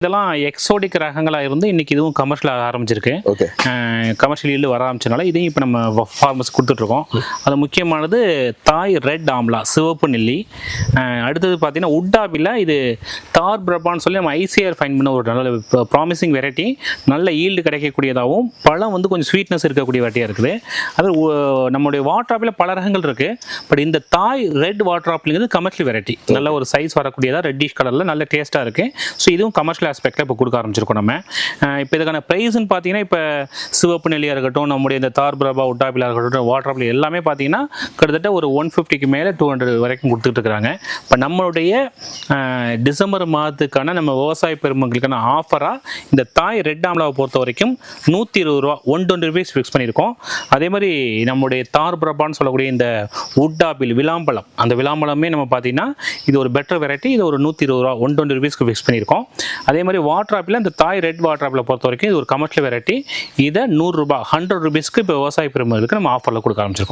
இதெல்லாம் எக்ஸோடிக் ரகங்களாக இருந்து இன்னைக்கு இதுவும் கமர்ஷியல் ஆரம்பிச்சிருக்கு. ஓகே. கமர்ஷியல் ஈல்டு வர ஆரம்பிச்சனால இதையும் இப்போ நம்ம ஃபார்மர்ஸ் கொடுத்துட்ருக்கோம். அது முக்கியமானது தாய் ரெட் ஆம்லா சிவப்பு நெல்லி. அடுத்தது பார்த்தீங்கன்னா உட்டாபியில் இது தார் பிரபான்னு சொல்லி நம்ம ஐசிஆர் ஃபைன் பண்ண ஒரு நல்ல ப்ராமிசிங் வெரைட்டி, நல்ல ஈல்டு கிடைக்கக்கூடியதாகவும் பழம் வந்து கொஞ்சம் ஸ்வீட்னஸ் இருக்கக்கூடிய வெரைட்டியாக இருக்குது. அது நம்மளுடைய வாட்ராப்பில் பல ரகங்கள் இருக்குது. பட் இந்த தாய் ரெட் வாட்ராப்லிங்கிறது கமர்ஷியல் வெரைட்டி, நல்ல ஒரு சைஸ் வரக்கூடியதாக ரெட்டிஷ் கலரில் நல்ல டேஸ்ட்டாக இருக்குது. ஸோ இதுவும் கமர்ஷியல் ஆஸ்பெக்டில் இப்போ கொடுக்க ஆரம்பிச்சிருக்கோம் நம்ம. இப்போ இதுக்கான ப்ரைஸ்ன்னு பார்த்தீங்கன்னா இப்போ சிவப்பு நெல்லியாக இருக்கட்டும், நம்முடைய இந்த தார் பிரபா உட்டாபிலாக இருக்கட்டும், வாட்டராப்பில் எல்லாமே பார்த்தீங்கன்னா கிட்டத்தட்ட ஒரு 150க்கு மேலே 200 வரைக்கும் கொடுத்துட்டு இருக்கிறாங்க. இப்போ நம்மளுடைய டிசம்பர் மாதத்துக்கான நம்ம விவசாய பெருமக்களுக்கான ஆஃபராக இந்த தாய் ரெட் ஆம்லாவை பொறுத்த வரைக்கும் 120 ரூபா 120 rupees ஃபிக்ஸ் பண்ணியிருக்கோம். அதே மாதிரி நம்முடைய தார் பிரபான்னு சொல்லக்கூடிய இந்த உட்டாபில் விளாம்பழம், அந்த விளாம்பழமே நம்ம பார்த்தீங்கன்னா இது ஒரு பெட்டர் வெரைட்டி, இது ஒரு 120 ரூபா 120 rupeesக்கு ஃபிக்ஸ் பண்ணியிருக்கோம். அதே மாதிரி வாட்ராப்பில் இந்த தாய் ரெட் வாட்ராப்பில் பொறுத்த வரைக்கும் இது ஒரு கமர்ஷியல் வெரைட்டி, இதை 100 ரூபா 100 rupeesக்கு இப்போ விவசாய பெருமக்களுக்கு நம்ம ஆஃபரில் கொடுக்க ஆரம்பிச்சிருக்கோம்.